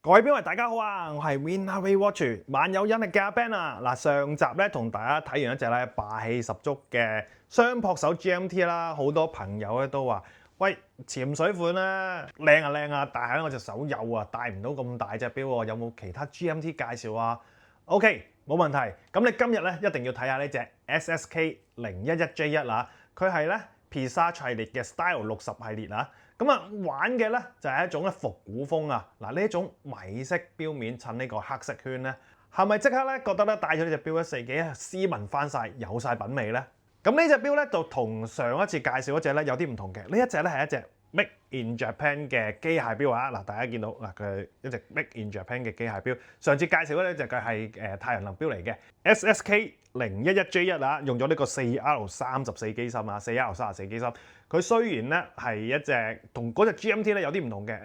各位標迷大家好啊，我係 Winner Watch 萬有引力嘅阿 Ben 啊。嗱，上集咧同大家睇完一隻咧霸氣十足嘅雙撲手 GMT 啦，好多朋友咧都話：喂，潛水款咧靚啊靚啊，但係咧我隻手幼啊，戴唔到咁大隻錶喎，有冇其他 GMT 介紹啊 ？OK， 冇問題。咁你今日咧一定要睇下呢隻 SSK 011J1啊，佢係咧 Presage 系列嘅 Style 60系列啊。咁啊，玩嘅咧就係一種咧復古風啊！嗱，呢一種米色錶面襯呢個黑色圈咧，係咪即刻咧覺得咧戴咗呢隻錶咧四幾斯文翻晒，有晒品味咧？咁呢隻錶咧就同上一次介紹嗰隻咧有啲唔同嘅，呢一隻咧係一隻 Make in Japan 嘅機械錶啊！嗱，大家見到嗱，佢係一隻 Make in Japan 嘅機械錶。上次介紹嗰隻佢係太陽能錶嚟嘅 SSK 011J1啊，用咗呢個 4R34 機芯啊，4R34 機芯。佢雖然咧係一隻同嗰隻 GMT 咧有啲唔同嘅，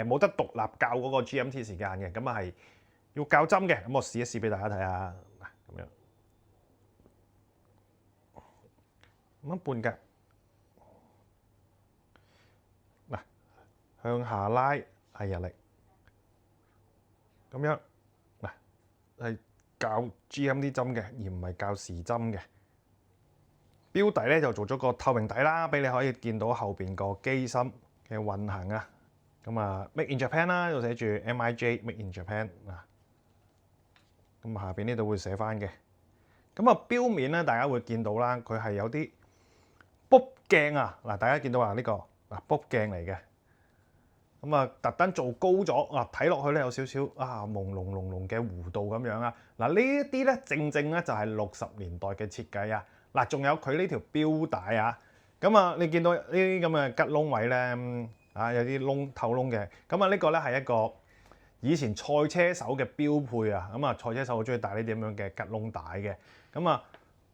冇得獨立校嗰個 GMT 時間嘅，咁啊係要校針嘅。咁我試一試俾大家睇下，嗱咁樣，咁半格，嗱向下拉係日曆，咁樣嗱係校 GMT 針嘅，而唔係校時針嘅。錶底咧就做咗個透明底啦，俾你可以見到後邊個機芯嘅運行啊。咁啊 ，Make in Japan 啦，度寫住 MIJ Make in Japan 啊。咁下邊呢度會寫翻嘅。咁啊，錶面咧大家會見到啦，佢係有啲卜鏡啊。嗱，大家見到啊呢個嗱卜鏡嚟嘅。咁啊，特登做高咗啊，睇落去咧有少少啊朦朧朧朧嘅弧度咁樣啊。嗱，呢一啲咧正正咧就係60年代嘅設計啊。嗱，仲有佢呢條錶帶啊，咁啊，你見到呢啲咁嘅吉窿位咧，啊有啲窿透窿嘅，咁啊呢個咧係一個以前賽車手嘅標配啊，咁啊賽車手好中意戴呢啲咁樣嘅吉窿帶嘅，咁啊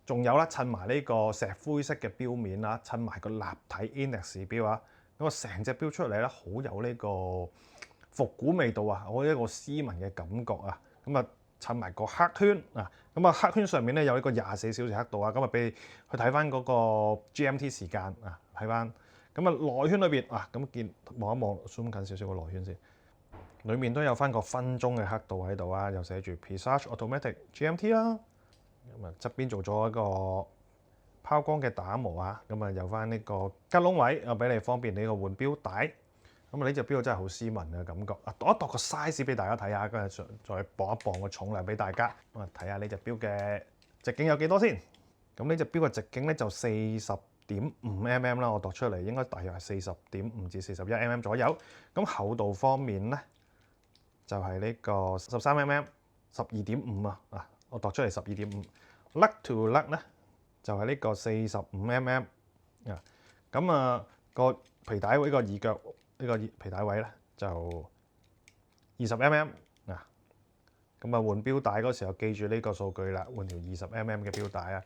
仲有啦襯埋呢個石灰色嘅錶面啦，襯埋個立體 Index 錶啊，咁啊成隻錶出嚟咧好有呢個復古味道啊，好一個斯文嘅感覺啊，咁啊〜襯埋個黑圈啊，咁啊黑圈上面咧有一個24小時黑度啊，咁啊俾你去睇翻嗰個 GMT 時間啊，睇翻，咁啊內圈裏邊啊，咁見望一望 zoom 近少少個內圈先，裏面都有翻個分鐘嘅黑度喺度啊，又寫住 Presage Automatic GMT 啦，咁啊側邊做咗一個拋光嘅打磨啊，咁啊有翻呢個吉窿位啊，俾你方便你個換錶帶。咁啊！呢隻錶真係好斯文嘅感覺啊！度一度個 size 俾大家睇下，跟住再磅一磅個重量俾大家。咁啊，睇下呢隻錶嘅直徑有幾多先？咁呢隻錶嘅直徑咧就40.5mm 啦，我度出嚟應該大約係40.5至41mm 左右。咁厚度方面咧就係呢個13mm， 12.5啊！我度出嚟12.5。lug to lug 咧就係呢個45mm 啊！咁啊個皮帶位個耳腳。呢個皮帶位咧就20mm 嗱，咁啊換錶帶嗰時候記住呢個數據啦，換條20mm嘅錶帶啊。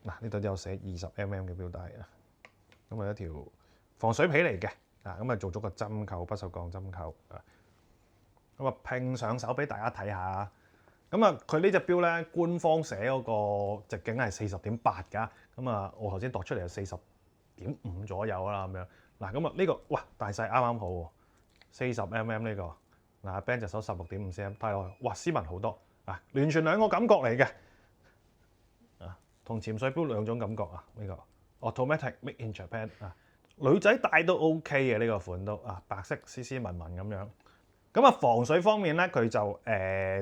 嗱呢度都有寫20mm嘅錶帶啊，咁啊一條防水皮嚟嘅啊，咁啊做咗個針扣，不鏽鋼針扣啊，咁啊拼上手俾大家睇下。咁啊佢呢隻錶咧官方寫嗰個直徑係40.8㗎，咁啊我頭先度出嚟係40.5左右啦咁樣。嗱咁啊呢個哇大細啱啱好喎，40mm 呢個嗱 Ben 隻手16.5cm， 睇落去哇斯文好多啊，完全兩個感覺嚟嘅啊，同潛水錶兩種感覺啊，呢個 Automatic Make in Japan 啊，女仔戴都 OK 嘅呢個款都啊，白色斯斯文文咁樣。咁啊防水方面咧佢就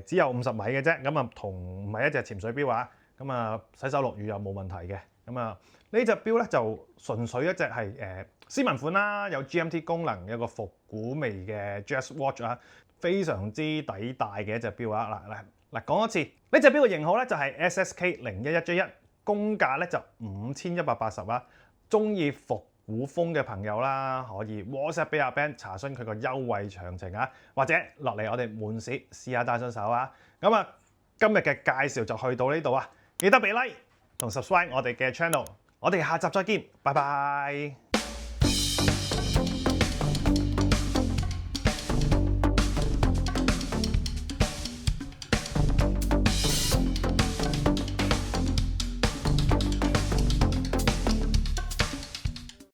只有50米嘅啫，咁啊同唔係一隻潛水錶啊，咁啊洗手落雨又冇問題嘅。咁啊呢隻錶咧就純粹一隻係斯文款啦，有 GMT 功能，有個復古味嘅 Jazz Watch 啊，非常之抵戴嘅一隻錶啊！嗱講多次，呢隻錶嘅型號咧就係 SSK 011J1，公價咧就5180啊！中意復古風嘅朋友啦，可以 WhatsApp 俾阿 Ben 查詢佢個優惠詳情啊，或者落嚟我哋門市試下戴上手啊！咁啊，今日嘅介紹就去到呢度啊，記得俾 like 同 subscribe 我哋嘅 channel， 我哋下集再見，拜拜。